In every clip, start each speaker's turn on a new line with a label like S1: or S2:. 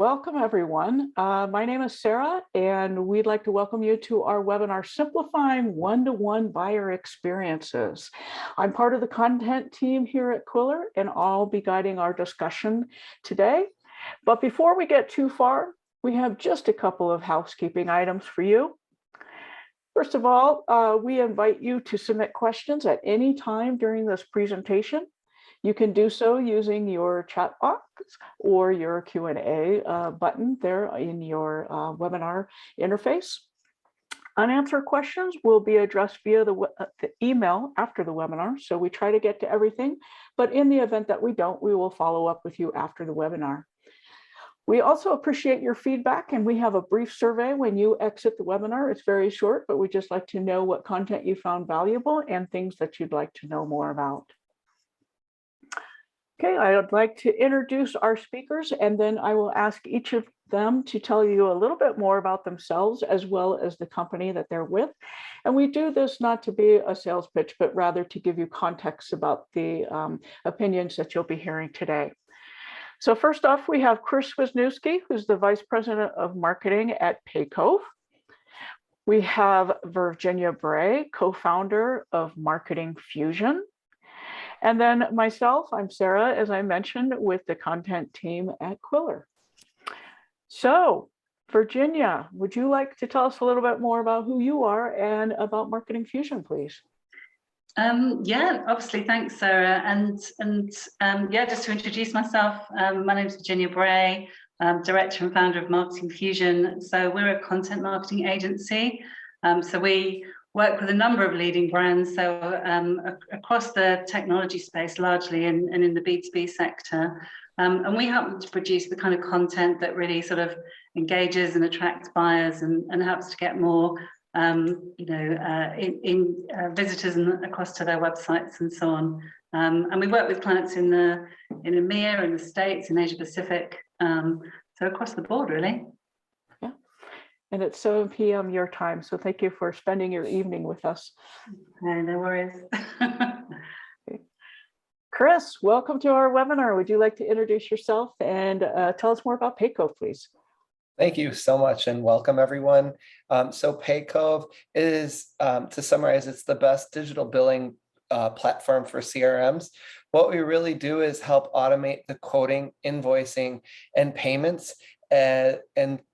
S1: Welcome, everyone. My name is Sarah, and we'd like to welcome you to our webinar, Simplifying One-to-One Buyer Experiences. I'm part of the content team here at Quiller, and I'll be guiding our discussion today. But before we get too far, we have just a couple of housekeeping items for you. First of all, we invite you to submit questions at any time during this presentation. You can do so using your chat box or your Q&A button there in your webinar interface. Unanswered questions will be addressed via the email after the webinar, so we try to get to everything, but in the event that we don't, we will follow up with you after the webinar. We also appreciate your feedback, and we have a brief survey when you exit the webinar. It's very short, but we just like to know what content you found valuable and things that you'd like to know more about. Okay, I would like to introduce our speakers, and then I will ask each of them to tell you a little bit more about themselves as well as the company that they're with. And we do this not to be a sales pitch, but rather to give you context about the opinions that you'll be hearing today. So first off, we have Chris Wisniewski, who's the Vice President of Marketing at Paycove. We have Virginia Bray, co-founder of Marketing Fusion. And then myself, I'm Sarah, as I mentioned, with the content team at Quiller. So, Virginia, would you like to tell us a little bit more about who you are and about Marketing Fusion, please?
S2: Yeah, obviously, thanks, Sarah. And yeah, just to introduce myself, my name is Virginia Bray. I'm Director and Founder of Marketing Fusion. So we're a content marketing agency. So we work with a number of leading brands, so across the technology space largely and in the B2B sector. And we help them to produce the kind of content that really sort of engages and attracts buyers and helps to get more visitors across to their websites and so on. And we work with clients in EMEA, in the States, in Asia Pacific, so across the board, really.
S1: Yeah, and it's 7 p.m. your time, so thank you for spending your evening with us.
S2: No worries.
S1: Okay. Chris, welcome to our webinar. Would you like to introduce yourself and tell us more about Paycove, please?
S3: Thank you so much, and welcome everyone. So Paycove is, to summarize, it's the best digital billing platform for CRMs. What we really do is help automate the quoting, invoicing, and payments, and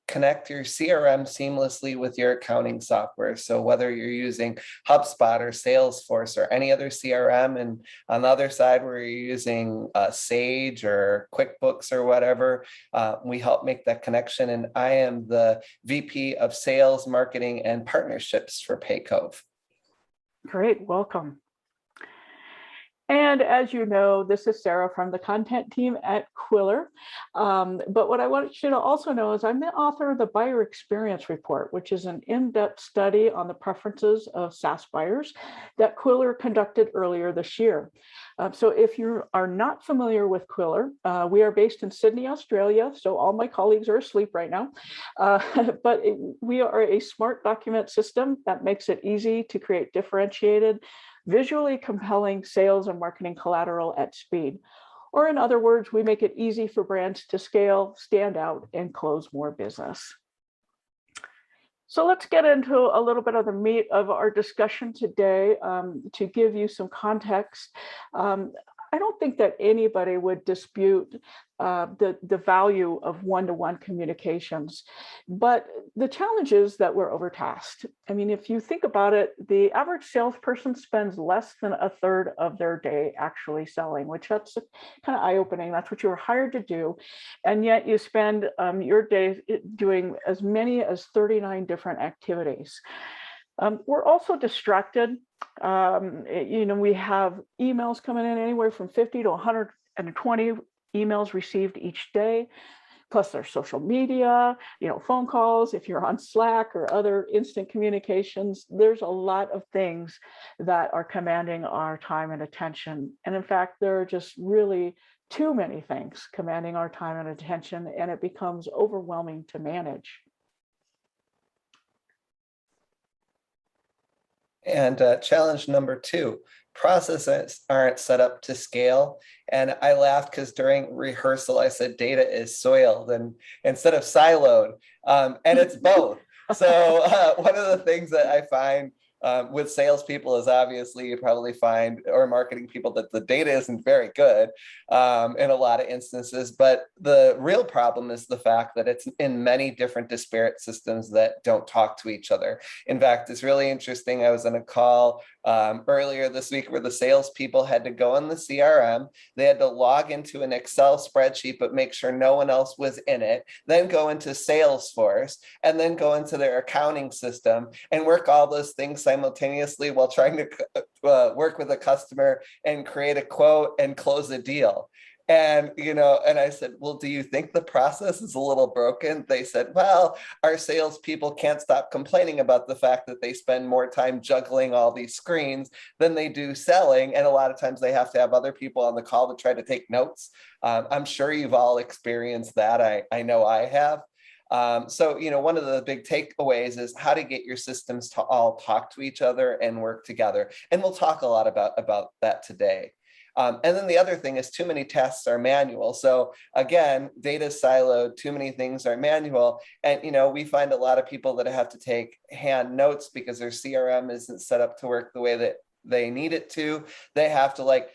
S3: connect your CRM seamlessly with your accounting software. So whether you're using HubSpot or Salesforce or any other CRM, and on the other side where you're using Sage or QuickBooks or whatever, we help make that connection. And I am the VP of Sales, Marketing, and Partnerships for Paycove.
S1: Great, welcome. And as you know, this is Sarah from the content team at Quiller. But what I want you to also know is I'm the author of the Buyer Experience Report, which is an in-depth study on the preferences of SaaS buyers that Quiller conducted earlier this year. So if you are not familiar with Quiller, we are based in Sydney, Australia, so all my colleagues are asleep right now. But we are a smart document system that makes it easy to create differentiated, visually compelling sales and marketing collateral at speed. Or in other words, we make it easy for brands to scale, stand out, and close more business. So let's get into a little bit of the meat of our discussion today to give you some context. I don't think that anybody would dispute the value of one-to-one communications, but the challenge is that we're overtasked. I mean, if you think about it, the average salesperson spends less than a third of their day actually selling, which that's kind of eye-opening. That's what you were hired to do, and yet you spend your day doing as many as 39 different activities. We're also distracted. We have emails coming in anywhere from 50 to 120 emails received each day, plus there's social media, phone calls, if you're on Slack or other instant communications. There's a lot of things that are commanding our time and attention. And in fact, there are just really too many things commanding our time and attention, and it becomes overwhelming to manage.
S3: And challenge number 2, processes aren't set up to scale. And I laughed because during rehearsal, I said data is soiled and instead of siloed, and it's both. So one of the things that I find with salespeople is obviously you probably find, or marketing people, that the data isn't very good in a lot of instances. But the real problem is the fact that it's in many different disparate systems that don't talk to each other. In fact, it's really interesting. I was on a call earlier this week where the salespeople had to go in the CRM. They had to log into an Excel spreadsheet, but make sure no one else was in it, then go into Salesforce, and then go into their accounting system and work all those things simultaneously while trying to work with a customer and create a quote and close a deal. And, and I said, well, do you think the process is a little broken? They said, well, our salespeople can't stop complaining about the fact that they spend more time juggling all these screens than they do selling. And a lot of times they have to have other people on the call to try to take notes. I'm sure you've all experienced that. I know I have. So, one of the big takeaways is how to get your systems to all talk to each other and work together. And we'll talk a lot about that today. And then the other thing is too many tasks are manual. So again, data siloed, too many things are manual. And, we find a lot of people that have to take hand notes because their CRM isn't set up to work the way that they need it to. They have to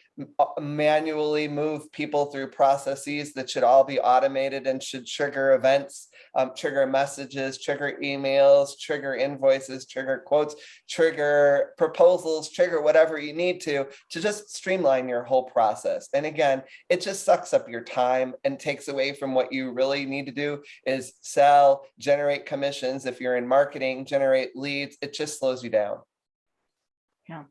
S3: manually move people through processes that should all be automated and should trigger events, trigger messages, trigger emails, trigger invoices, trigger quotes, trigger proposals, trigger whatever you need to just streamline your whole process. And again, it just sucks up your time and takes away from what you really need to do is sell, generate commissions. If you're in marketing, generate leads, it just slows you down.
S1: Yeah.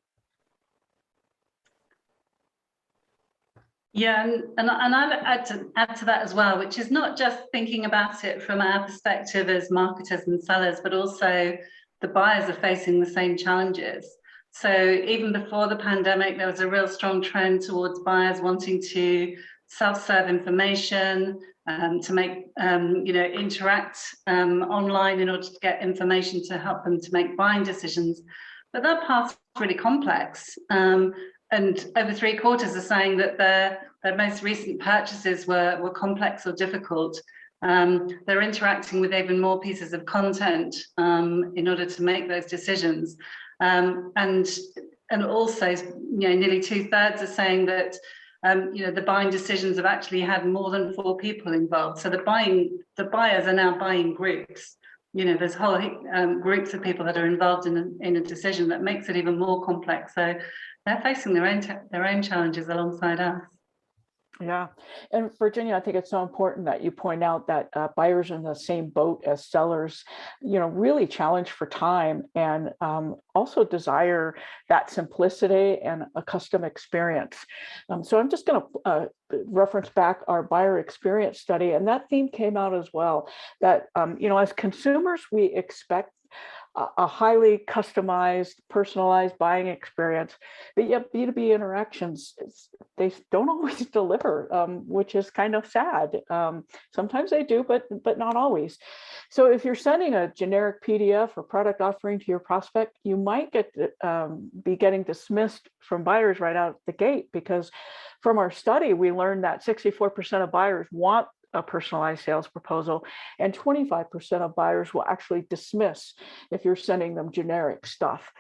S2: Yeah, and I'd add to that as well, which is not just thinking about it from our perspective as marketers and sellers, but also the buyers are facing the same challenges. So even before the pandemic, there was a real strong trend towards buyers wanting to self-serve information, to make interact online in order to get information to help them to make buying decisions. But that path's really complex. And over 3/4 are saying that their most recent purchases were complex or difficult. They're interacting with even more pieces of content in order to make those decisions. And also, nearly 2/3 are saying that the buying decisions have actually had more than 4 people involved. So the buyers are now buying groups. There's whole groups of people that are involved in a decision that makes it even more complex. So they're facing their own challenges alongside us.
S1: Yeah. And Virginia, I think it's so important that you point out that buyers are in the same boat as sellers, really challenged for time and also desire that simplicity and a custom experience. So I'm just going to reference back our buyer experience study, and that theme came out as well, that, as consumers, we expect a highly customized, personalized buying experience, but yet B2B interactions, they don't always deliver, which is kind of sad. Sometimes they do, but not always. So if you're sending a generic PDF or product offering to your prospect, you might be getting dismissed from buyers right out the gate, because from our study, we learned that 64% of buyers want a personalized sales proposal, and 25% of buyers will actually dismiss if you're sending them generic stuff.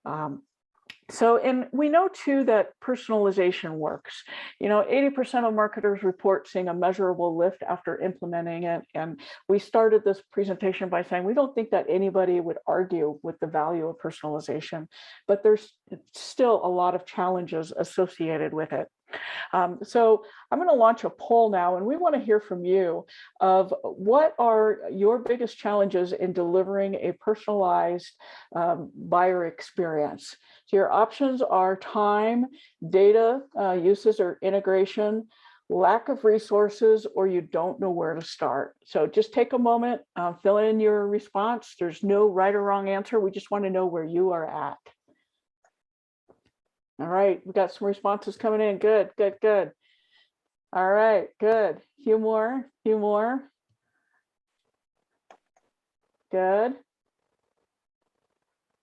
S1: And we know too that personalization works. 80% of marketers report seeing a measurable lift after implementing it. And we started this presentation by saying we don't think that anybody would argue with the value of personalization, but there's still a lot of challenges associated with it. So I'm going to launch a poll now, and we want to hear from you of what are your biggest challenges in delivering a personalized buyer experience. So your options are time, data uses or integration, lack of resources, or you don't know where to start. So just take a moment, fill in your response. There's no right or wrong answer. We just want to know where you are at. All right, we got some responses coming in. Good. All right, good. Few more. Good.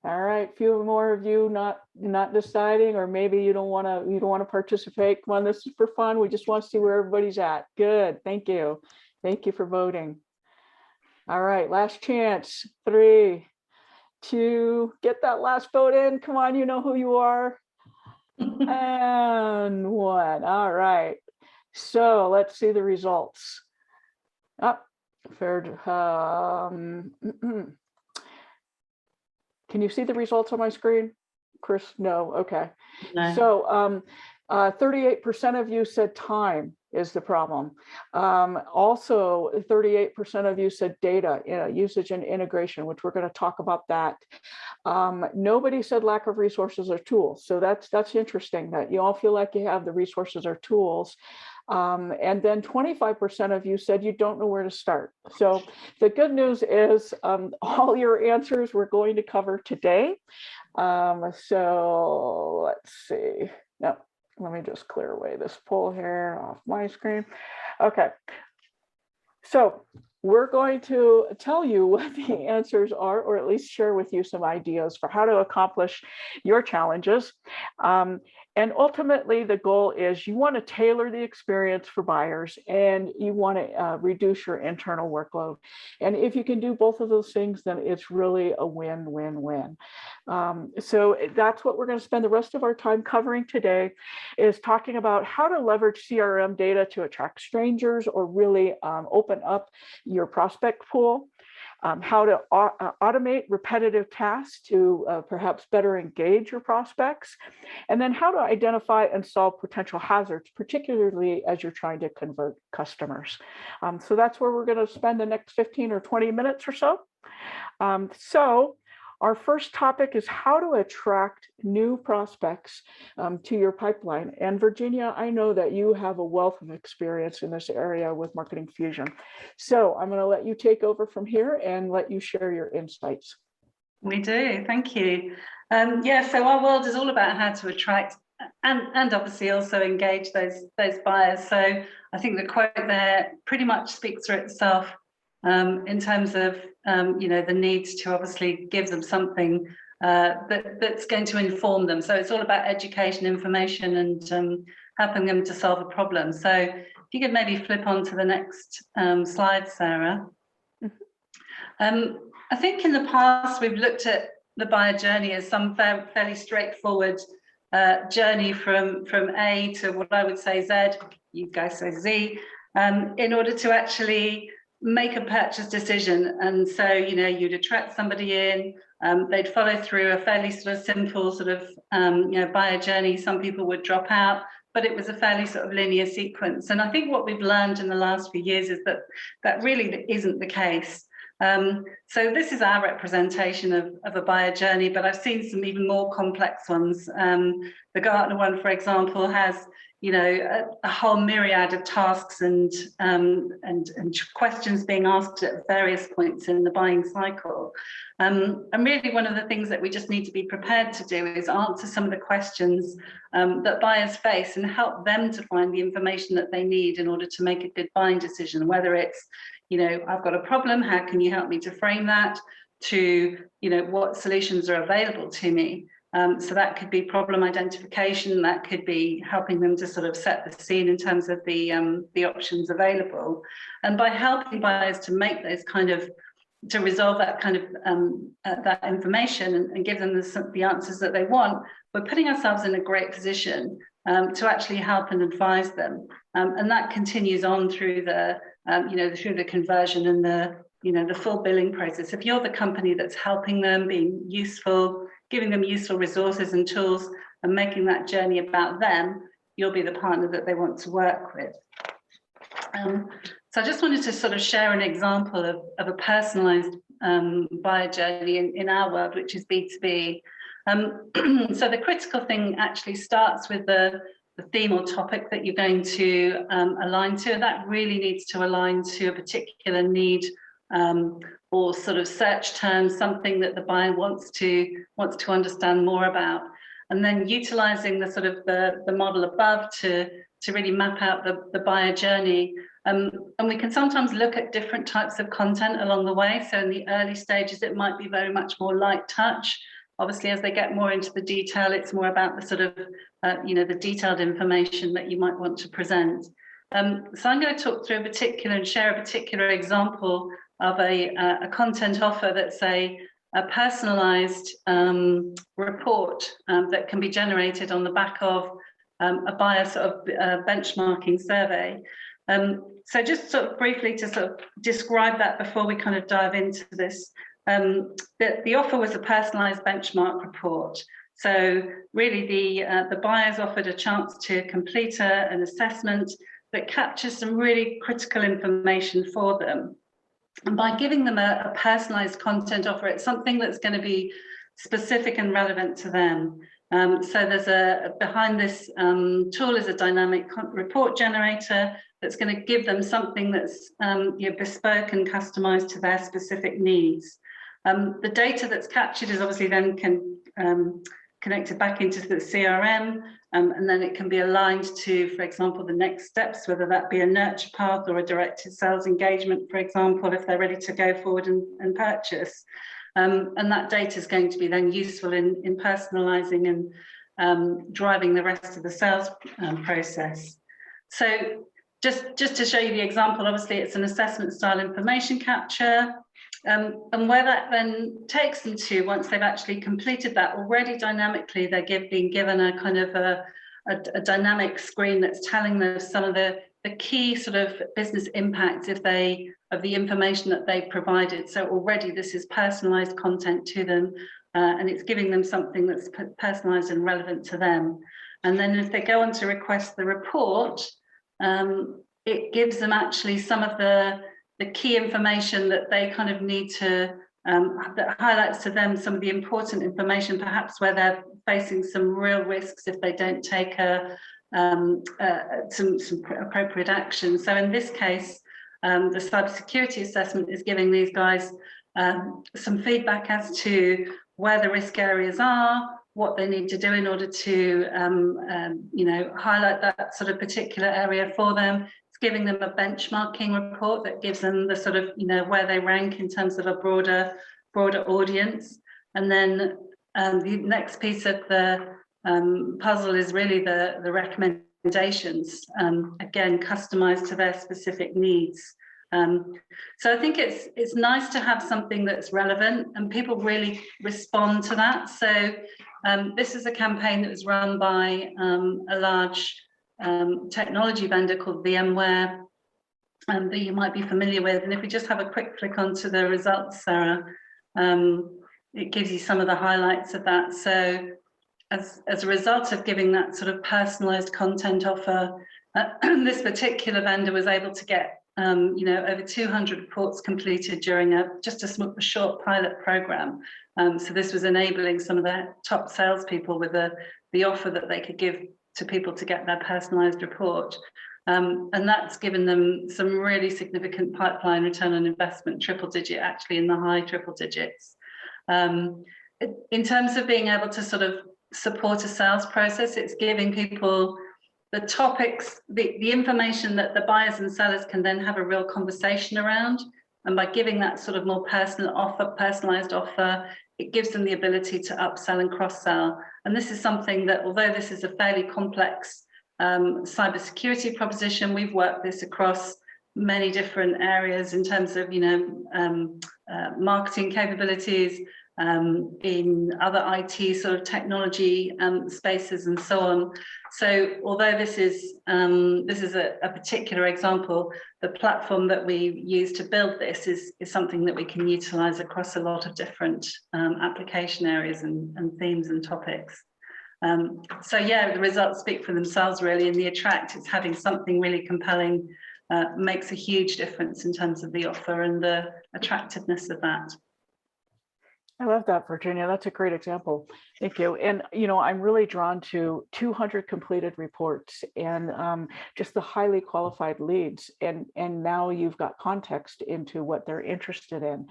S1: All right, few more of you not deciding, or maybe you don't want to participate. Come on, this is for fun. We just want to see where everybody's at. Good, thank you for voting. All right, last chance. 3, 2, get that last vote in. Come on, you know who you are. And 1. All right, so let's see the results. Can you see the results on my screen, Chris? No, okay. No. So 38% of you said time is the problem. Also, 38% of you said data, usage and integration, which we're going to talk about that. Nobody said lack of resources or tools. So that's interesting that you all feel like you have the resources or tools. And then 25% of you said you don't know where to start. So the good news is all your answers we're going to cover today. So let's see. No, let me just clear away this poll here off my screen. Okay. So we're going to tell you what the answers are, or at least share with you some ideas for how to accomplish your challenges. And ultimately, the goal is you want to tailor the experience for buyers, and you want to reduce your internal workload. And if you can do both of those things, then it's really a win-win-win. So that's what we're going to spend the rest of our time covering today, is talking about how to leverage CRM data to attract strangers or really open up your prospect pool. How to automate repetitive tasks to perhaps better engage your prospects, and then how to identify and solve potential hazards, particularly as you're trying to convert customers. So that's where we're going to spend the next 15 or 20 minutes or so. So our first topic is how to attract new prospects to your pipeline. And Virginia, I know that you have a wealth of experience in this area with Marketing Fusion. So I'm going to let you take over from here and let you share your insights.
S2: We do, thank you. Yeah, so our world is all about how to attract and obviously also engage those buyers. So I think the quote there pretty much speaks for itself. In terms of the need to obviously give them something that's going to inform them. So it's all about education, information, and helping them to solve a problem. So if you could maybe flip on to the next slide, Sarah. I think in the past we've looked at the buyer journey as some fairly straightforward journey from A to what I would say Z, you guys say Z, in order to actually make a purchase decision. And so, you'd attract somebody in, they'd follow through a fairly sort of simple sort of, buyer journey. Some people would drop out, but it was a fairly sort of linear sequence. And I think what we've learned in the last few years is that that really isn't the case. So this is our representation of a buyer journey, but I've seen some even more complex ones. The Gartner one, for example, has a whole myriad of tasks and questions being asked at various points in the buying cycle. And really one of the things that we just need to be prepared to do is answer some of the questions that buyers face and help them to find the information that they need in order to make a good buying decision, whether it's, I've got a problem, how can you help me to frame that, to, what solutions are available to me. So that could be problem identification, that could be helping them to sort of set the scene in terms of the options available. And by helping buyers to make those to resolve that kind of that information and give them the answers that they want, we're putting ourselves in a great position to actually help and advise them. And that continues on through the, through the conversion and the full billing process. If you're the company that's helping them, being useful, giving them useful resources and tools and making that journey about them, you'll be the partner that they want to work with. So I just wanted to sort of share an example of a personalized buyer journey in our world, which is B2B. So the critical thing actually starts with the theme or topic that you're going to align to. That really needs to align to a particular need or sort of search term, something that the buyer wants to understand more about, and then utilizing the sort of the model above to really map out the buyer journey. And we can sometimes look at different types of content along the way. So in the early stages, it might be very much more light touch. obviously, as they get more into the detail, it's more about the sort of, the detailed information that you might want to present. So I'm going to talk through and share a particular example of a content offer that's a personalized report that can be generated on the back of a buyer sort of benchmarking survey. So just sort of briefly to sort of describe that before we kind of dive into this. The offer was a personalized benchmark report. So really the buyers offered a chance to complete an assessment that captures some really critical information for them. And by giving them a personalized content offer, it's something that's going to be specific and relevant to them. So there's behind this tool is a dynamic report generator that's going to give them something that's bespoke and customized to their specific needs. The data that's captured is obviously then connected back into the CRM, and then it can be aligned to, for example, the next steps, whether that be a nurture path or a directed sales engagement, for example, if they're ready to go forward and purchase. And that data is going to be then useful in personalizing and driving the rest of the sales process. So just to show you the example, obviously it's an assessment style information capture. And where that then takes them to, once they've actually completed that, already dynamically they're being given a kind of a dynamic screen that's telling them some of the key sort of business impacts of the information that they've provided. So already this is personalized content to them, and it's giving them something that's personalized and relevant to them. And then if they go on to request the report, it gives them actually some of the key information that they kind of need to, that highlights to them some of the important information, perhaps where they're facing some real risks if they don't take some appropriate action. So in this case, the cybersecurity assessment is giving these guys some feedback as to where the risk areas are, what they need to do in order to highlight that sort of particular area for them. It's giving them a benchmarking report that gives them the sort of, where they rank in terms of a broader audience. And then the next piece of the puzzle is really the recommendations, again, customized to their specific needs. So I think it's nice to have something that's relevant, and people really respond to that. So this is a campaign that was run by a large technology vendor called VMware, that you might be familiar with. And if we just have a quick flick onto the results, Sarah, it gives you some of the highlights of that. So as a result of giving that sort of personalized content offer, this particular vendor was able to get over 200 reports completed during just a short pilot program. So this was enabling some of the top salespeople with the offer that they could give to people to get their personalized report. And that's given them some really significant pipeline return on investment, triple digit, actually in the high triple digits. In terms of being able to sort of support a sales process, it's giving people the topics, the information that the buyers and sellers can then have a real conversation around. And by giving that sort of more personalized offer, it gives them the ability to upsell and cross-sell. And this is something that, although this is a fairly complex cybersecurity proposition, we've worked this across many different areas in terms of, marketing capabilities, in other IT sort of technology spaces and so on. So although this is a particular example, the platform that we use to build this is something that we can utilize across a lot of different application areas and themes and topics. So yeah, the results speak for themselves really, and the attract, it's having something really compelling, makes a huge difference in terms of the offer and the attractiveness of that.
S1: I love that, Virginia. That's a great example. Thank you. And, I'm really drawn to 200 completed reports and just the highly qualified leads. And now you've got context into what they're interested in.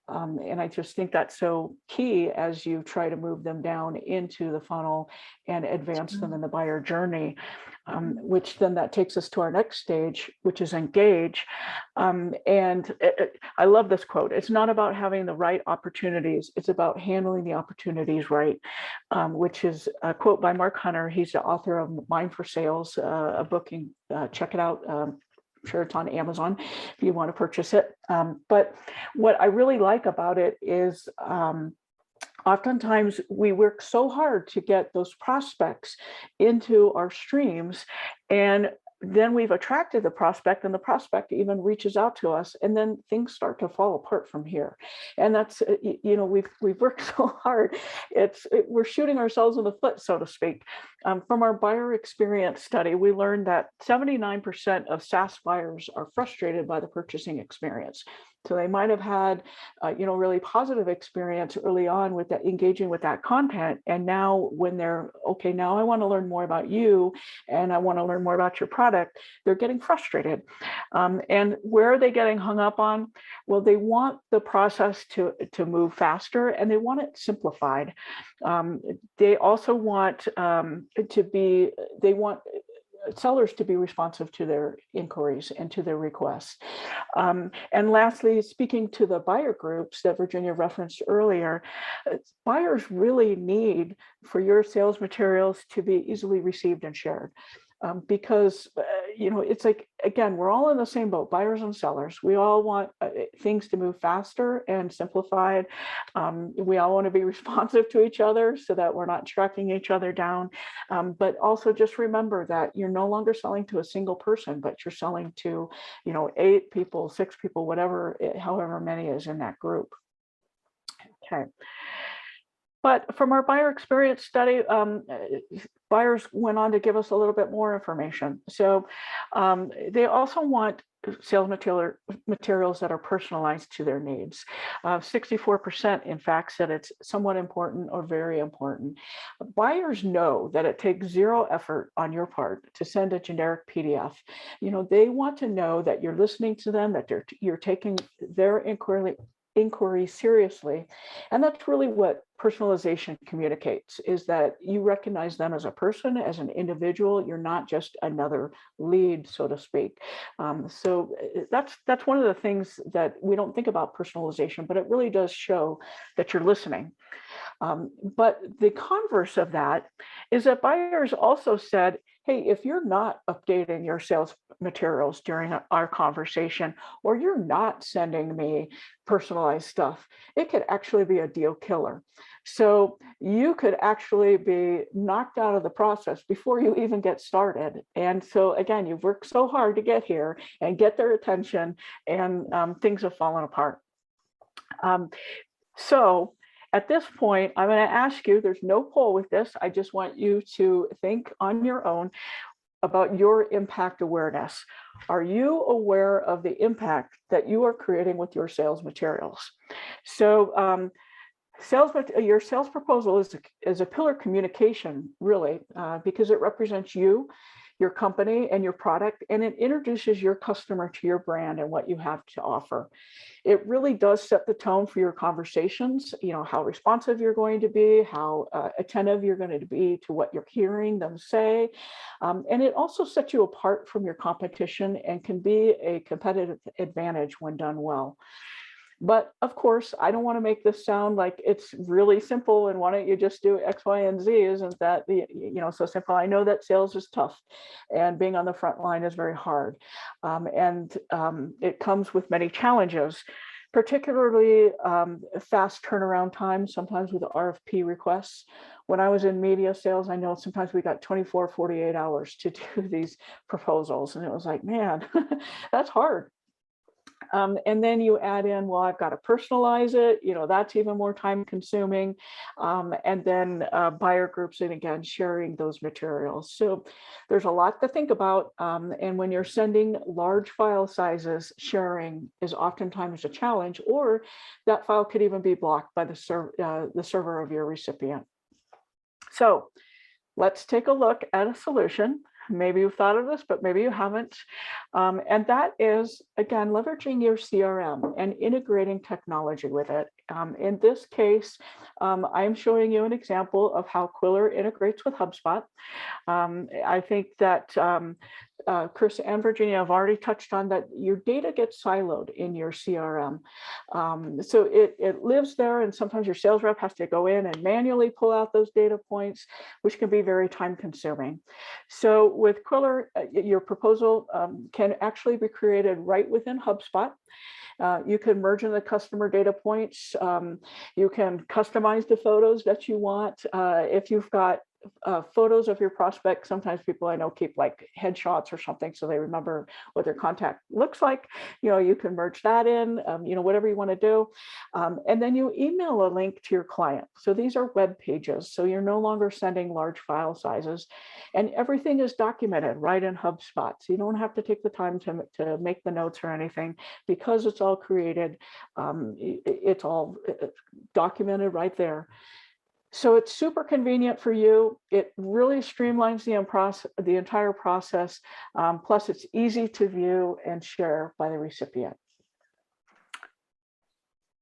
S1: And I just think that's so key as you try to move them down into the funnel and advance them in the buyer journey, which then that takes us to our next stage, which is engage. I love this quote. It's not about having the right opportunities. times it's about handling the opportunities right, which is a quote by Mark Hunter. He's the author of Mind for Sales, a book. Check it out. I'm sure it's on Amazon if you want to purchase it. But what I really like about it is oftentimes we work so hard to get those prospects into our streams, and then we've attracted the prospect, and the prospect even reaches out to us, and then things start to fall apart from here. And that's, we've worked so hard. We're shooting ourselves in the foot, so to speak. From our buyer experience study, we learned that 79% of SaaS buyers are frustrated by the purchasing experience. So they might have had, really positive experience early on with that, engaging with that content. And now when they're, okay, now I want to learn more about you and I want to learn more about your product, they're getting frustrated. And where are they getting hung up on? Well, they want the process to move faster, and they want it simplified. They also want sellers to be responsive to their inquiries and to their requests. And lastly, speaking to the buyer groups that Virginia referenced earlier, buyers really need for your sales materials to be easily received and shared. Because, it's like, again, we're all in the same boat, buyers and sellers. We all want things to move faster and simplified. We all want to be responsive to each other so that we're not tracking each other down. But also just remember that you're no longer selling to a single person, but you're selling to, 8 people, 6 people, however many is in that group. Okay. But from our buyer experience study, buyers went on to give us a little bit more information. So they also want sales materials that are personalized to their needs. 64%, in fact, said it's somewhat important or very important. Buyers know that it takes zero effort on your part to send a generic PDF. They want to know that you're listening to them, that you're taking their inquiry seriously. And that's really what personalization communicates, is that you recognize them as a person, as an individual. You're not just another lead, so to speak. So that's one of the things that we don't think about personalization, but it really does show that you're listening. But the converse of that is that buyers also said, hey, if you're not updating your sales materials during our conversation, or you're not sending me personalized stuff, it could actually be a deal killer. So you could actually be knocked out of the process before you even get started. And so again, you've worked so hard to get here and get their attention, and things have fallen apart. So at this point, I'm going to ask you, there's no poll with this. I just want you to think on your own about your impact awareness. Are you aware of the impact that you are creating with your sales materials? So your sales proposal is a pillar communication, really, because it represents you, your company, and your product, and it introduces your customer to your brand and what you have to offer. It really does set the tone for your conversations, how responsive you're going to be, how attentive you're going to be to what you're hearing them say. And it also sets you apart from your competition and can be a competitive advantage when done well. But of course, I don't want to make this sound like it's really simple and why don't you just do X, Y, and Z? Isn't that so simple? I know that sales is tough and being on the front line is very hard. And it comes with many challenges, particularly fast turnaround time, sometimes with RFP requests. When I was in media sales, I know sometimes we got 24, 48 hours to do these proposals. And it was like, man, that's hard. And then you add in, well, I've got to personalize it, that's even more time consuming. And then buyer groups, and again, sharing those materials. So there's a lot to think about. And when you're sending large file sizes, sharing is oftentimes a challenge, or that file could even be blocked by the server of your recipient. So let's take a look at a solution. Maybe you've thought of this, but maybe you haven't. And that is, again, leveraging your CRM and integrating technology with it. In this case, I'm showing you an example of how Quiller integrates with HubSpot. I think that Chris and Virginia have already touched on that your data gets siloed in your CRM. So it lives there, and sometimes your sales rep has to go in and manually pull out those data points, which can be very time consuming. So with Quiller, your proposal can actually be created right within HubSpot. You can merge in the customer data points. You can customize the photos that you want. If you've got photos of your prospect, sometimes people I know keep like headshots or something so they remember what their contact looks like. You can merge that in, whatever you want to do. And then you email a link to your client. So these are web pages. So you're no longer sending large file sizes, and everything is documented right in HubSpot. So you don't have to take the time to make the notes or anything, because it's all created. It's all documented right there. So it's super convenient for you. It really streamlines the entire process. Plus, it's easy to view and share by the recipient.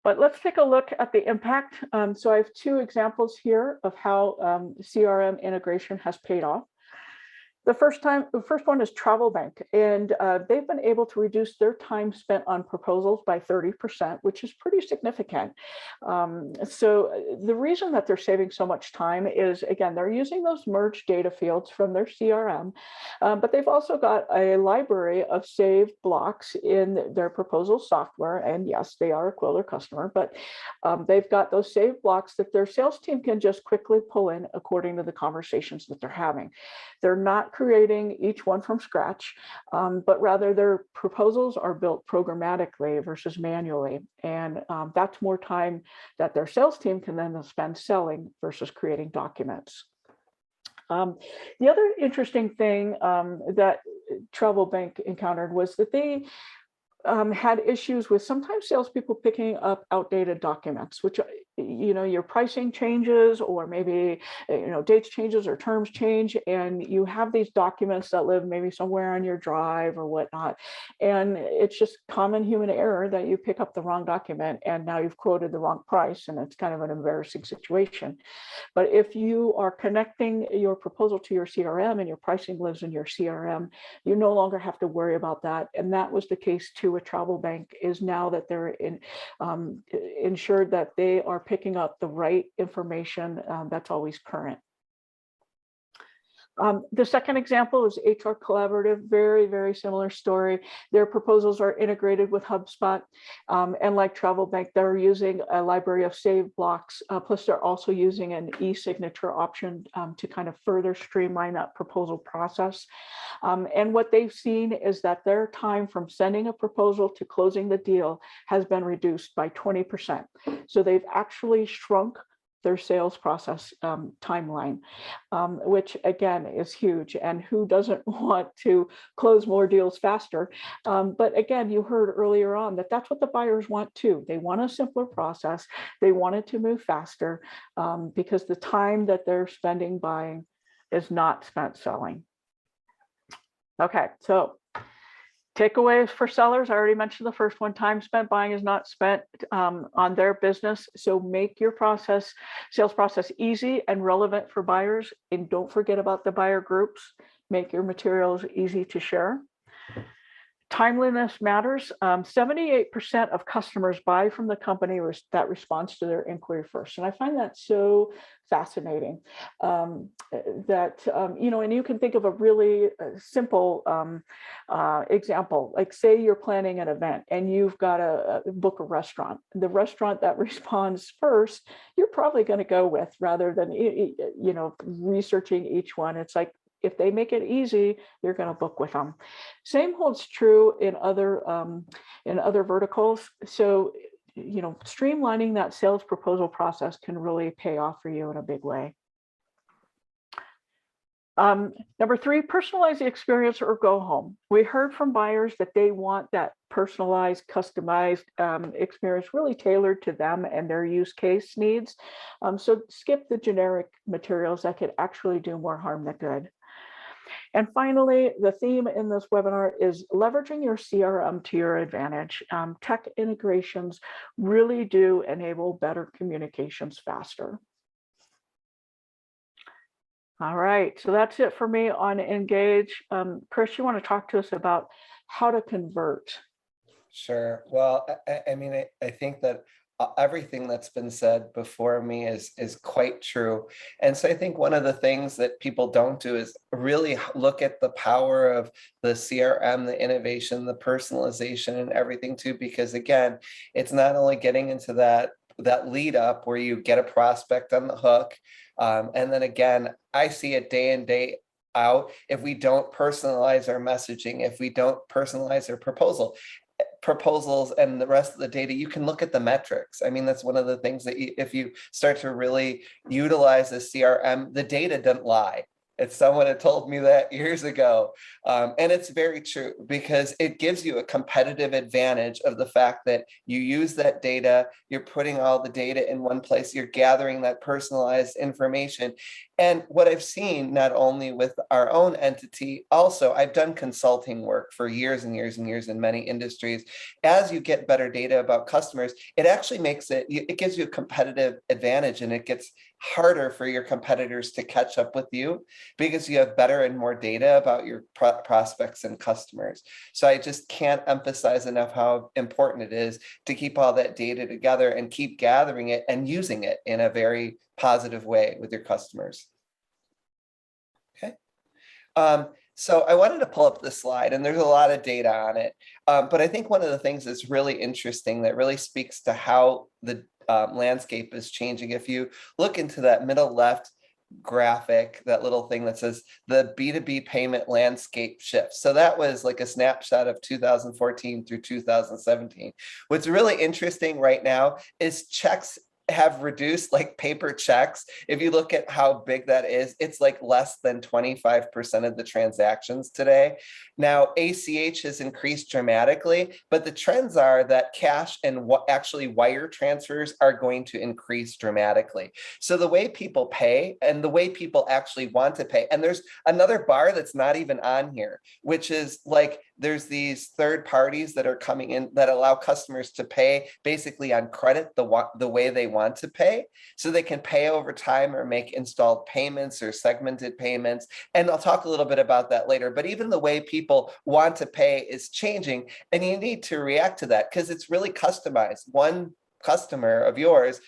S1: But let's take a look at the impact. So I have two examples here of how CRM integration has paid off. The first one is Travel Bank, and they've been able to reduce their time spent on proposals by 30%, which is pretty significant. So the reason that they're saving so much time is, again, they're using those merged data fields from their CRM, but they've also got a library of saved blocks in their proposal software. And yes, they are a Qwilr customer, but they've got those saved blocks that their sales team can just quickly pull in according to the conversations that they're having. They're not creating each one from scratch, but rather their proposals are built programmatically versus manually. And that's more time that their sales team can then spend selling versus creating documents. The other interesting thing that Travel Bank encountered was that they had issues with sometimes salespeople picking up outdated documents, which, your pricing changes, or maybe, dates changes or terms change, and you have these documents that live maybe somewhere on your drive or whatnot. And it's just common human error that you pick up the wrong document and now you've quoted the wrong price, and it's kind of an embarrassing situation. But if you are connecting your proposal to your CRM and your pricing lives in your CRM, you no longer have to worry about that. And that was the case too with Travel Bank, is now that they're ensured that they are picking up the right information that's always current. The second example is HR Collaborative, very, very similar story. Their proposals are integrated with HubSpot, and like Travel Bank, they're using a library of saved blocks, plus they're also using an e-signature option to kind of further streamline that proposal process. And what they've seen is that their time from sending a proposal to closing the deal has been reduced by 20%. So they've actually shrunk their sales process timeline, which again is huge. And who doesn't want to close more deals faster? But again, you heard earlier on that that's what the buyers want too. They want a simpler process. They want it to move faster because the time that they're spending buying is not spent selling. Okay, so takeaways for sellers. I already mentioned the first one. Time spent buying is not spent on their business. So make your sales process easy and relevant for buyers. And don't forget about the buyer groups. Make your materials easy to share. Timeliness matters. 78% of customers buy from the company that responds to their inquiry first. And I find that so fascinating that, and you can think of a really simple example, like say you're planning an event and you've got to book a restaurant. The restaurant that responds first, you're probably going to go with rather than, researching each one. It's like, if they make it easy, you're going to book with them. Same holds true in other verticals. So, streamlining that sales proposal process can really pay off for you in a big way. Number 3, personalize the experience or go home. We heard from buyers that they want that personalized, customized experience really tailored to them and their use case needs. So skip the generic materials that could actually do more harm than good. And finally, the theme in this webinar is leveraging your CRM to your advantage. Tech integrations really do enable better communications faster. All right, so that's it for me on Engage. Chris, you want to talk to us about how to convert?
S3: Sure. Well, I mean, I think that everything that's been said before me is quite true. And so I think one of the things that people don't do is really look at the power of the CRM, the innovation, the personalization, and everything too, because again, it's not only getting into that lead up where you get a prospect on the hook. And then again, I see it day in, day out. If we don't personalize our messaging, if we don't personalize our proposals and the rest of the data, you can look at the metrics. I mean, that's one of the things that if you start to really utilize the CRM, the data doesn't lie. It's someone had told me that years ago. And it's very true because it gives you a competitive advantage of the fact that you use that data, you're putting all the data in one place, you're gathering that personalized information. And what I've seen, not only with our own entity, also I've done consulting work for years and years and years in many industries. As you get better data about customers, it actually makes it gives you a competitive advantage, and it gets harder for your competitors to catch up with you because you have better and more data about your prospects and customers. So I just can't emphasize enough how important it is to keep all that data together and keep gathering it and using it in a very positive way with your customers. Okay. So I wanted to pull up this slide, and there's a lot of data on it. But I think one of the things that's really interesting that really speaks to how the landscape is changing. If you look into that middle left graphic, that little thing that says the B2B payment landscape shift. So that was like a snapshot of 2014 through 2017. What's really interesting right now is checks have reduced, like paper checks. If you look at how big that is, it's like less than 25% of the transactions today. Now, ACH has increased dramatically, but the trends are that cash and what actually wire transfers are going to increase dramatically. So the way people pay and the way people actually want to pay, and there's another bar that's not even on here, which is like there's these third parties that are coming in that allow customers to pay basically on credit the way they want to pay. So they can pay over time or make installed payments or segmented payments. And I'll talk a little bit about that later. But even the way people want to pay is changing. And you need to react to that because it's really customized. One customer of yours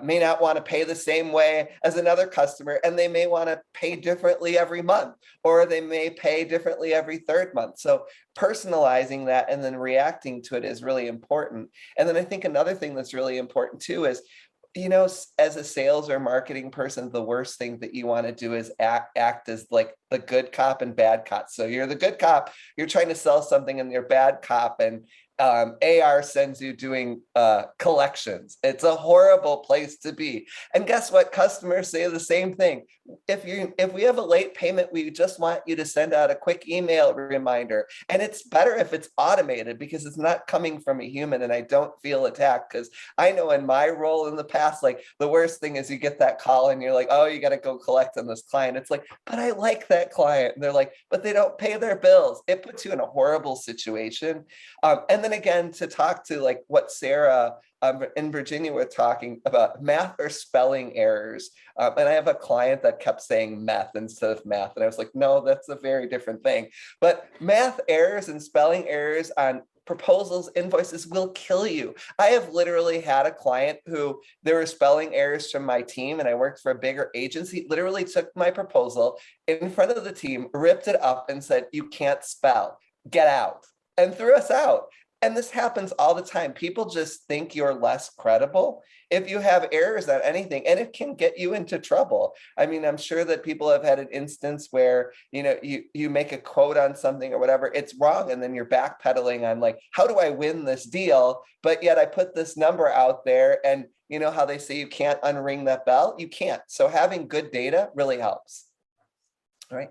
S3: may not want to pay the same way as another customer, and they may want to pay differently every month, or they may pay differently every third month. So personalizing that and then reacting to it is really important. And then I think another thing that's really important too is, you know, as a sales or marketing person, the worst thing that you want to do is act as like the good cop and bad cop. So you're the good cop, you're trying to sell something, and you're bad cop, and AR sends you doing collections. It's a horrible place to be. And guess what? Customers say the same thing. If we have a late payment, we just want you to send out a quick email reminder. And it's better if it's automated because it's not coming from a human, and I don't feel attacked. Because I know in my role in the past, like the worst thing is you get that call and you're like, oh, you got to go collect on this client. It's like, but I like that client. And they're like, but they don't pay their bills. It puts you in a horrible situation. And then again, to talk to like what Sarah in Virginia were talking about, math or spelling errors. And I have a client that kept saying meth instead of math. And I was like, no, that's a very different thing. But math errors and spelling errors on proposals, invoices will kill you. I have literally had a client who there were spelling errors from my team, and I worked for a bigger agency, literally took my proposal in front of the team, ripped it up and said, you can't spell, get out, and threw us out. And this happens all the time. People just think you're less credible if you have errors on anything, and it can get you into trouble. I mean, I'm sure that people have had an instance where, you know, you make a quote on something or whatever, it's wrong, and then you're backpedaling on like, how do I win this deal? But yet I put this number out there, and you know how they say you can't unring that bell? You can't. So having good data really helps. All right.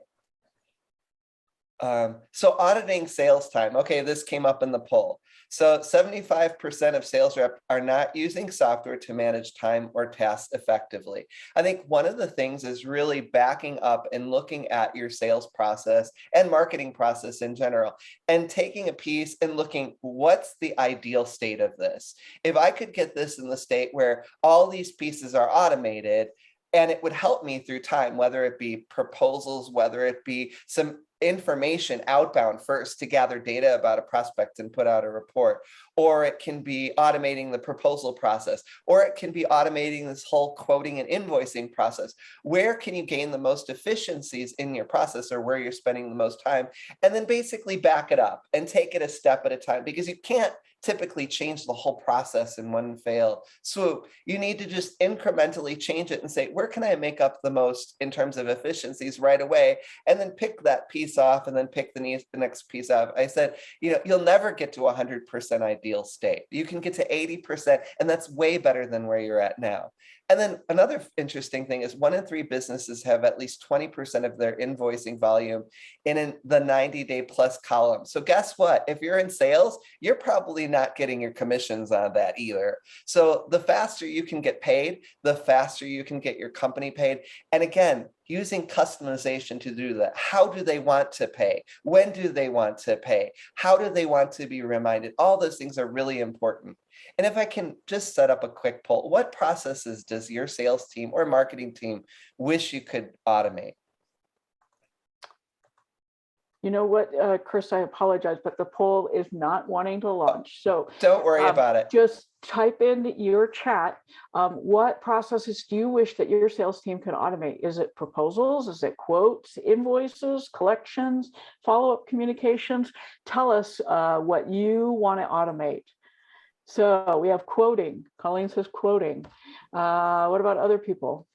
S3: So auditing sales time. Okay, this came up in the poll. So 75% of sales reps are not using software to manage time or tasks effectively. I think one of the things is really backing up and looking at your sales process and marketing process in general, and taking a piece and looking, what's the ideal state of this? If I could get this in the state where all these pieces are automated, And it would help me through time, whether it be proposals, whether it be some information outbound first to gather data about a prospect and put out a report, or it can be automating the proposal process, or it can be automating this whole quoting and invoicing process. Where can you gain the most efficiencies in your process, or where you're spending the most time? And then basically back it up and take it a step at a time, because you can't typically change the whole process in one fell swoop. You need to just incrementally change it and say, where can I make up the most in terms of efficiencies right away? And then pick that piece off and then pick the next piece off. I said, you'll never get to 100% ideal state. You can get to 80%, and that's way better than where you're at now. And then another interesting thing is 1 in 3 businesses have at least 20% of their invoicing volume in the 90-day plus column. So guess what? If you're in sales, you're probably not getting your commissions on that either. So the faster you can get paid, the faster you can get your company paid. And again, using customization to do that. How do they want to pay? When do they want to pay? How do they want to be reminded? All those things are really important. And if I can just set up a quick poll, what processes does your sales team or marketing team wish you could automate?
S1: You know what, Chris, I apologize, but the poll is not wanting to launch. So
S3: don't worry about it.
S1: Just type in your chat. What processes do you wish that your sales team could automate? Is it proposals? Is it quotes, invoices, collections, follow-up communications? Tell us what you want to automate. So we have quoting. Colleen says quoting. What about other people?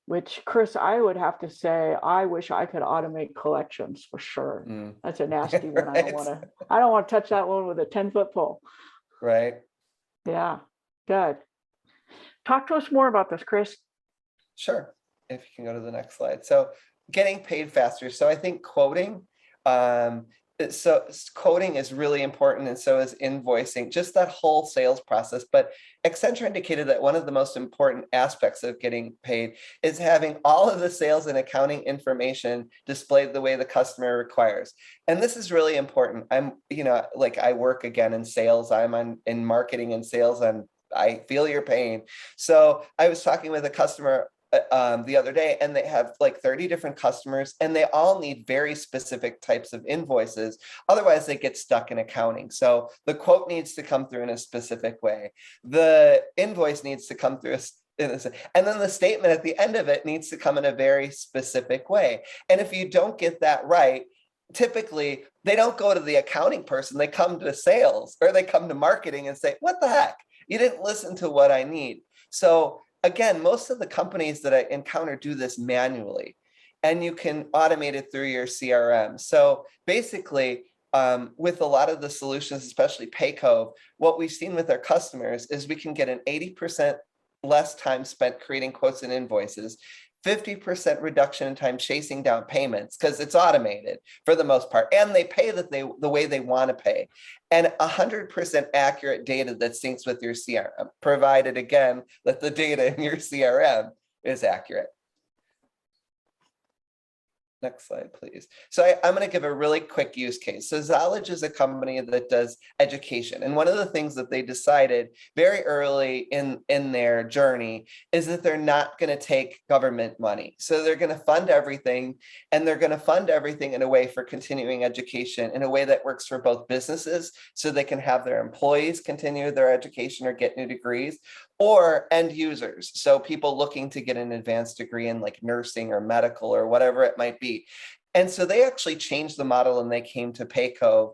S1: Which, Chris, I would have to say, I wish I could automate collections for sure. That's a nasty one.
S3: Right.
S1: I don't want to touch that one with a 10-foot pole.
S3: Right.
S1: Yeah, good. Talk to us more about this, Chris.
S3: Sure. If you can go to the next slide. So getting paid faster. So I think quoting, so quoting is really important, and so is invoicing, just that whole sales process. But Accenture indicated that one of the most important aspects of getting paid is having all of the sales and accounting information displayed the way the customer requires. And this is really important. I'm, like I work again in sales, I'm in marketing and sales, and I feel your pain. So I was talking with a customer the other day, and they have like 30 different customers, and they all need very specific types of invoices. Otherwise, they get stuck in accounting. So the quote needs to come through in a specific way. The invoice needs to come through and then the statement at the end of it needs to come in a very specific way. And if you don't get that right, typically they don't go to the accounting person, they come to sales or they come to marketing and say, what the heck? You didn't listen to what I need. So again, most of the companies that I encounter do this manually, and you can automate it through your CRM. So basically, with a lot of the solutions, especially Paycove, what we've seen with our customers is we can get an 80% less time spent creating quotes and invoices, 50% reduction in time chasing down payments because it's automated for the most part, and they pay the way they want to pay, and 100% accurate data that syncs with your CRM, provided again that the data in your CRM is accurate. Next slide, please. So I'm going to give a really quick use case. So Zollege is a company that does education. And one of the things that they decided very early in their journey is that they're not going to take government money. So they're going to fund everything, and they're going to fund everything in a way for continuing education in a way that works for both businesses so they can have their employees continue their education or get new degrees, or end users. So people looking to get an advanced degree in like nursing or medical or whatever it might be. And so they actually changed the model, and they came to Paycove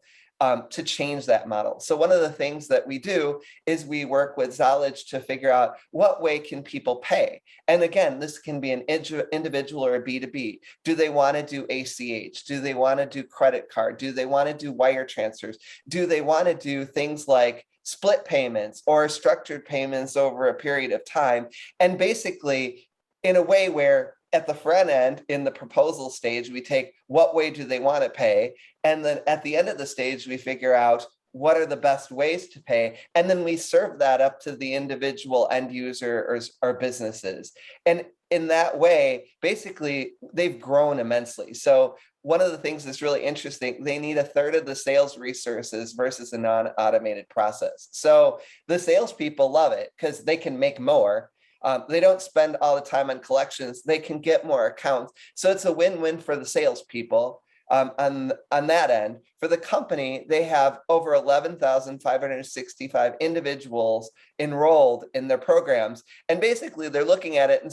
S3: to change that model. So one of the things that we do is we work with Zollege to figure out what way can people pay. And again, this can be an individual or a B2B. Do they want to do ACH? Do they want to do credit card? Do they want to do wire transfers? Do they want to do things like split payments or structured payments over a period of time? And basically in a way where at the front end, in the proposal stage, we take what way do they want to pay? And then at the end of the stage, we figure out what are the best ways to pay. And then we serve that up to the individual end user or businesses. And in that way, basically, they've grown immensely. So one of the things that's really interesting, they need 1/3 of the sales resources versus a non-automated process. So the salespeople love it because they can make more. They don't spend all the time on collections. They can get more accounts. So it's a win-win for the salespeople. On that end. For the company, they have over 11,565 individuals enrolled in their programs. And basically, they're looking at it and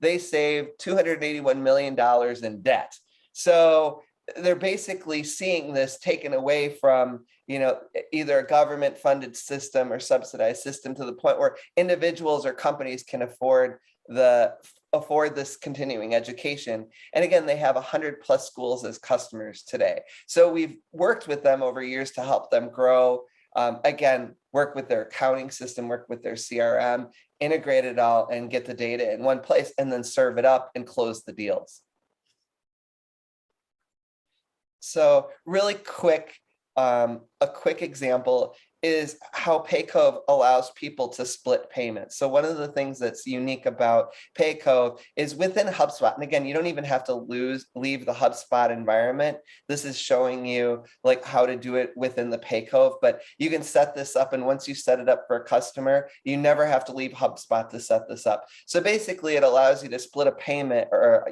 S3: they saved $281 million in debt. So they're basically seeing this taken away from, either a government funded system or subsidized system, to the point where individuals or companies can afford this continuing education. And again, they have 100+ schools as customers today. So we've worked with them over years to help them grow. Again, work with their accounting system, work with their CRM, integrate it all and get the data in one place, and then serve it up and close the deals. So really quick, a quick example is how Paycove allows people to split payments. So one of the things that's unique about Paycove is within HubSpot, and again, you don't even have to leave the HubSpot environment. This is showing you like how to do it within the Paycove, but you can set this up, and once you set it up for a customer, you never have to leave HubSpot to set this up. So basically it allows you to split a payment, or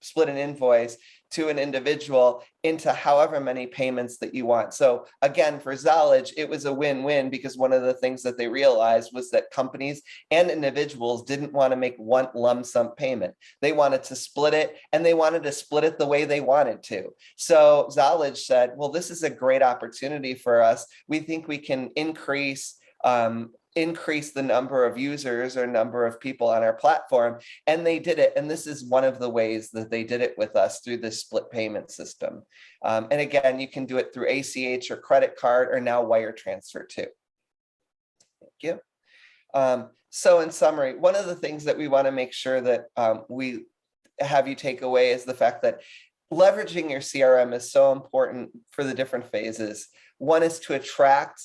S3: split an invoice to an individual into however many payments that you want. So again, for Zollege, it was a win-win, because one of the things that they realized was that companies and individuals didn't want to make one lump sum payment. They wanted to split it, and they wanted to split it the way they wanted to. So Zollege said, well, this is a great opportunity for us. We think we can increase the number of users or number of people on our platform. And they did it. And this is one of the ways that they did it with us, through this split payment system. And again, you can do it through ACH or credit card, or now wire transfer too. Thank you. So in summary, one of the things that we want to make sure that we have you take away is the fact that leveraging your CRM is so important for the different phases. One is to attract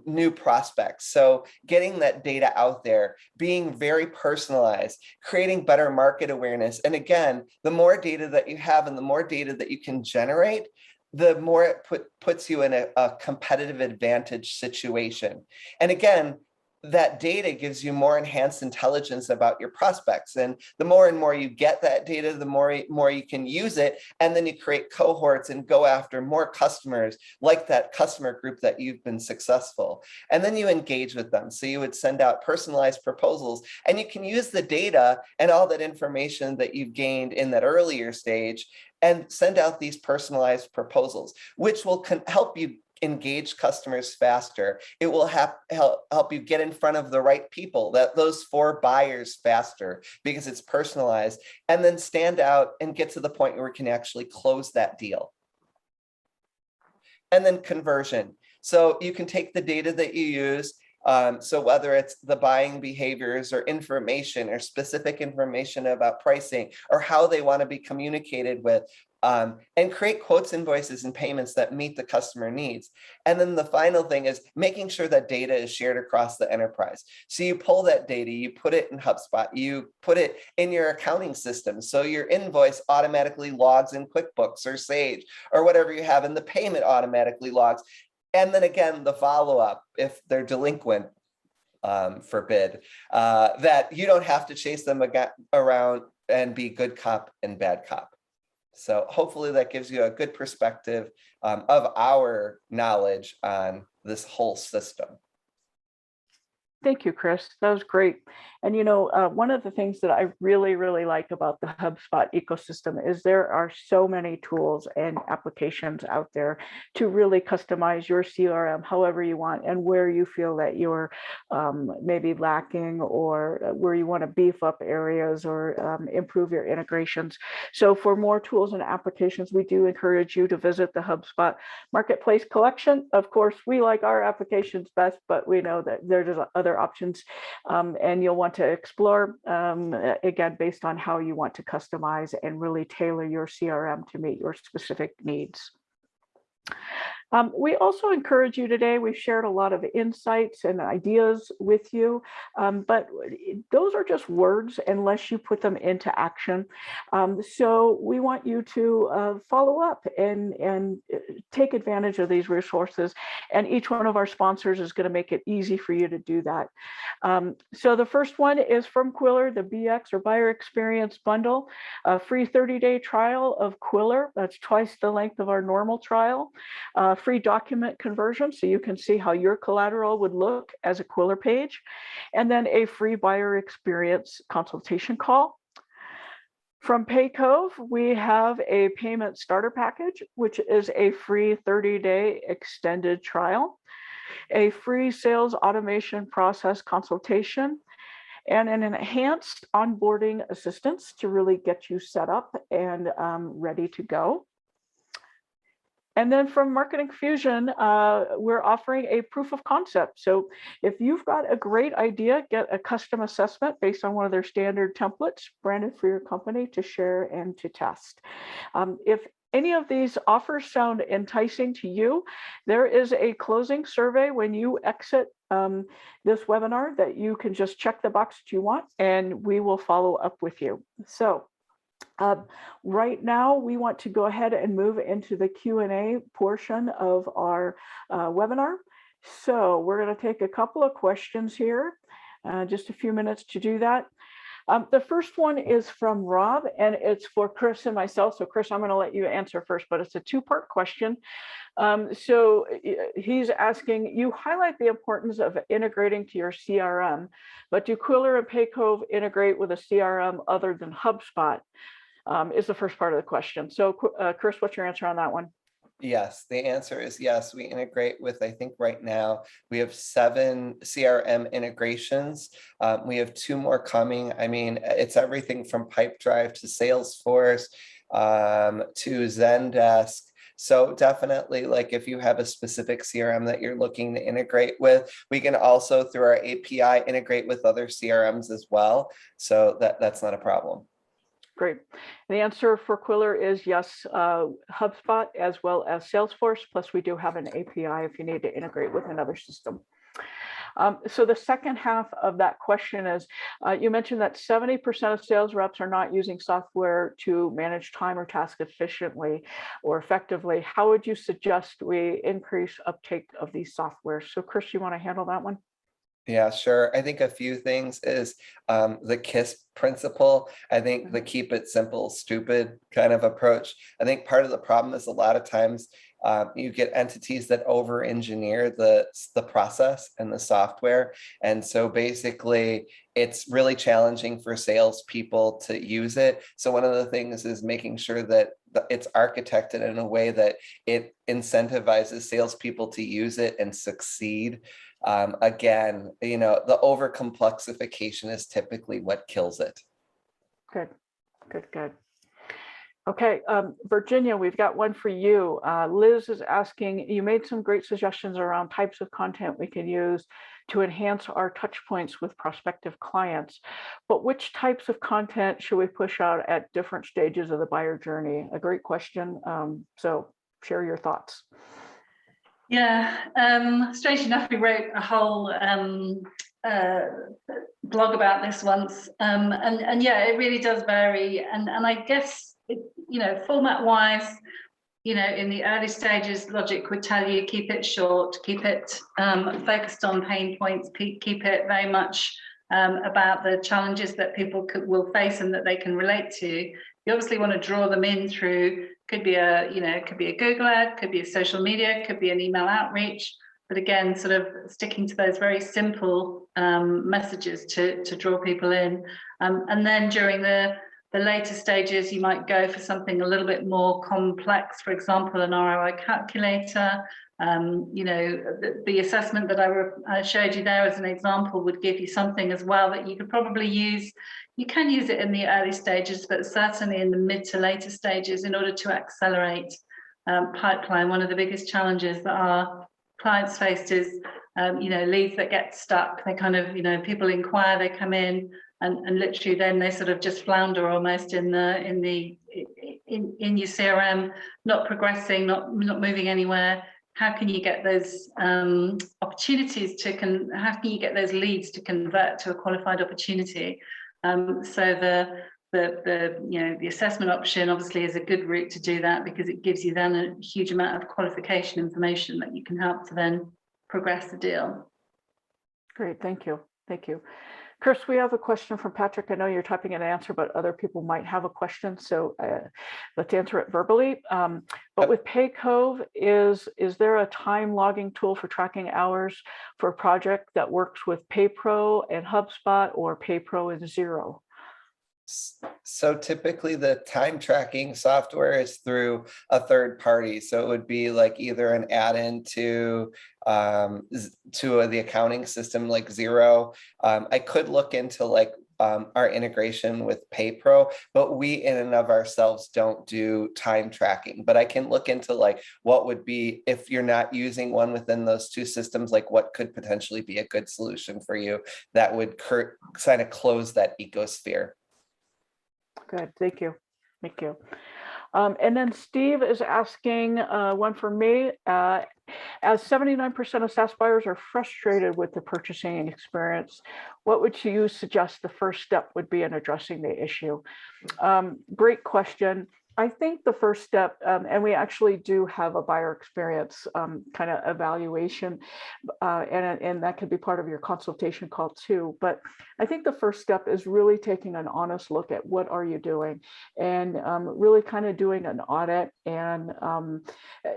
S3: new prospects. So getting that data out there, being very personalized, creating better market awareness. And again, the more data that you have and the more data that you can generate, the more it puts you in a competitive advantage situation. And again, that data gives you more enhanced intelligence about your prospects. And the more and more you get that data, the more you can use it. And then you create cohorts and go after more customers, like that customer group that you've been successful. And then you engage with them. So you would send out personalized proposals, and you can use the data and all that information that you've gained in that earlier stage and send out these personalized proposals, which will help you engage customers faster. It will help you get in front of the right people, those 4 buyers faster, because it's personalized, and then stand out and get to the point where we can actually close that deal. And then conversion. So you can take the data that you use, so whether it's the buying behaviors or information or specific information about pricing or how they want to be communicated with, and create quotes, invoices, and payments that meet the customer needs. And then the final thing is making sure that data is shared across the enterprise. So you pull that data, you put it in HubSpot, you put it in your accounting system. So your invoice automatically logs in QuickBooks or Sage or whatever you have, and the payment automatically logs. And then again, the follow-up, if they're delinquent, forbid, that you don't have to chase them around and be good cop and bad cop. So hopefully that gives you a good perspective of our knowledge on this whole system.
S1: Thank you, Chris. That was great. And one of the things that I really, really like about the HubSpot ecosystem is there are so many tools and applications out there to really customize your CRM however you want, and where you feel that you're maybe lacking, or where you want to beef up areas or improve your integrations. So for more tools and applications, we do encourage you to visit the HubSpot Marketplace collection. Of course, we like our applications best, but we know that there's other options, and you'll want to explore, again, based on how you want to customize and really tailor your CRM to meet your specific needs. We also encourage you today, we've shared a lot of insights and ideas with you, but those are just words unless you put them into action. So we want you to follow up and take advantage of these resources. And each one of our sponsors is going to make it easy for you to do that. So the first one is from Quiller, the BX or Buyer Experience Bundle, a free 30-day trial of Quiller. That's twice the length of our normal trial. Free document conversion, so you can see how your collateral would look as a Quiller page, and then a free buyer experience consultation call. From Paycove, we have a payment starter package, which is a free 30-day extended trial, a free sales automation process consultation, and an enhanced onboarding assistance to really get you set up and ready to go. And then from Marketing Fusion, we're offering a proof of concept. So if you've got a great idea, get a custom assessment based on one of their standard templates branded for your company to share and to test. If any of these offers sound enticing to you, there is a closing survey when you exit this webinar that you can just check the box that you want, and we will follow up with you. So right now, we want to go ahead and move into the Q&A portion of our webinar. So we're going to take a couple of questions here, just a few minutes to do that. The first one is from Rob, and it's for Chris and myself. So Chris, I'm going to let you answer first, but it's a two-part question. So he's asking, you highlight the importance of integrating to your CRM, but do Quiller and Paycove integrate with a CRM other than HubSpot? Is the first part of the question. So Chris, what's your answer on that one?
S3: Yes, the answer is yes. We integrate with, I think right now, we have 7 CRM integrations. We have 2 more coming. I mean, it's everything from Pipedrive to Salesforce to Zendesk. So definitely, like if you have a specific CRM that you're looking to integrate with, we can also, through our API, integrate with other CRMs as well. So that's not a problem.
S1: Great. The answer for Quiller is yes, HubSpot as well as Salesforce, plus we do have an API if you need to integrate with another system. So the second half of that question is, you mentioned that 70% of sales reps are not using software to manage time or task efficiently or effectively. How would you suggest we increase uptake of these software? So Chris, you want to handle that one?
S3: Yeah, sure. I think a few things is the KISS principle. I think the keep it simple, stupid kind of approach. I think part of the problem is a lot of times you get entities that over-engineer the process and the software. And so basically, it's really challenging for salespeople to use it. So one of the things is making sure that it's architected in a way that it incentivizes salespeople to use it and succeed. Again, you know, the over complexification is typically what kills it.
S1: Good, good, good. Okay, Virginia, we've got one for you. Liz is asking, you made some great suggestions around types of content we can use to enhance our touch points with prospective clients, but which types of content should we push out at different stages of the buyer journey? A great question. So share your thoughts.
S2: Yeah, strange enough, we wrote a whole blog about this once, and yeah, it really does vary. And I guess, you know, format-wise, you know, in the early stages, logic would tell you keep it short, keep it focused on pain points, keep it very much about the challenges that people will face and that they can relate to. You obviously want to draw them in through, could be a, you know, it could be a Google ad, could be a social media, could be an email outreach, but again, sort of sticking to those very simple messages to draw people in. And then during the later stages, you might go for something a little bit more complex, for example, an ROI calculator. You know, the assessment that I showed you there as an example would give you something as well that you could probably use. You can use it in the early stages, but certainly in the mid to later stages in order to accelerate pipeline. One of the biggest challenges that our clients faced is, you know, leads that get stuck. They kind of, you know, people inquire, they come in, and literally then they sort of just flounder almost in your CRM, not progressing, not moving anywhere. how can you get those opportunities to how can you get those leads to convert to a qualified opportunity? So the assessment option obviously is a good route to do that, because it gives you then a huge amount of qualification information that you can help to then progress the deal.
S1: Great, thank you. Thank you. Chris, we have a question from Patrick. I know you're typing an answer, but other people might have a question, so let's answer it verbally. But with Paycove, is there a time logging tool for tracking hours for a project that works with PayPro and HubSpot, or PayPro and Xero?
S3: So typically the time tracking software is through a third party. So it would be like either an add-in to the accounting system like Xero. I could look into like our integration with PayPro, but we in and of ourselves don't do time tracking. But I can look into like what would be, if you're not using one within those two systems, like what could potentially be a good solution for you that would kind of close that ecosphere.
S1: Good, thank you. Thank you. And then Steve is asking one for me. As 79% of SaaS buyers are frustrated with the purchasing experience, what would you suggest the first step would be in addressing the issue? Great question. I think the first step, and we actually do have a buyer experience kind of evaluation, and that could be part of your consultation call too. But I think the first step is really taking an honest look at what are you doing, and really kind of doing an audit. And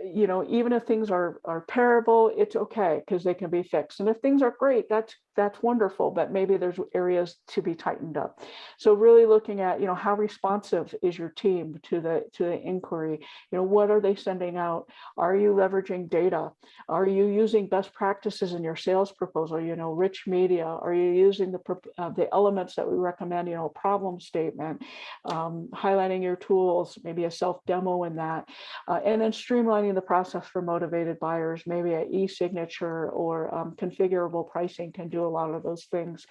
S1: you know, even if things are terrible, it's okay, because they can be fixed. And if things are great, that's wonderful, but maybe there's areas to be tightened up. So really looking at, you know, how responsive is your team to the inquiry? You know, what are they sending out? Are you leveraging data? Are you using best practices in your sales proposal? You know, rich media? Are you using the elements that we recommend? You know, problem statement, highlighting your tools, maybe a self demo in that, and then streamlining the process for motivated buyers. Maybe an e-signature or configurable pricing can do a lot of those things.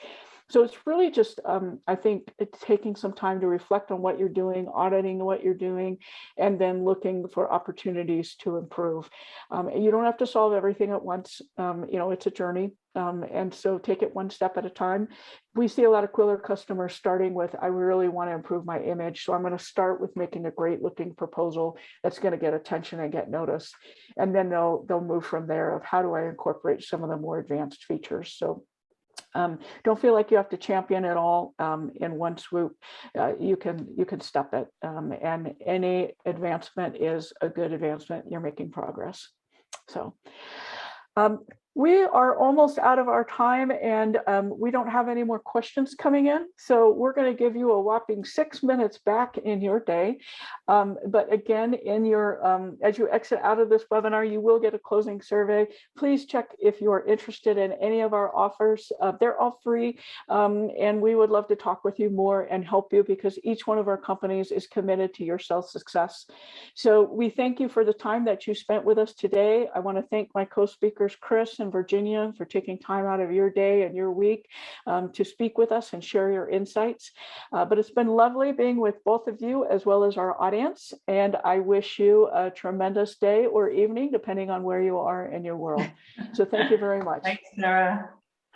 S1: So it's really just, I think, it's taking some time to reflect on what you're doing, auditing what you're doing, and then looking for opportunities to improve. You don't have to solve everything at once. You know, it's a journey. And so take it one step at a time. We see a lot of Quiller customers starting with, I really want to improve my image. So I'm going to start with making a great looking proposal that's going to get attention and get noticed. And then they'll move from there of how do I incorporate some of the more advanced features. So don't feel like you have to champion it all in one swoop. You can step it, and any advancement is a good advancement. You're making progress. So we are almost out of our time, and we don't have any more questions coming in. So we're going to give you a whopping 6 minutes back in your day. But again, in your as you exit out of this webinar, you will get a closing survey. Please check if you are interested in any of our offers. They're all free, and we would love to talk with you more and help you, because each one of our companies is committed to your sales success. So we thank you for the time that you spent with us today. I want to thank my co-speakers, Chris and Virginia, for taking time out of your day and your week to speak with us and share your insights. But it's been lovely being with both of you as well as our audience. And I wish you a tremendous day or evening, depending on where you are in your world. So thank you very much.
S2: Thanks, Sarah.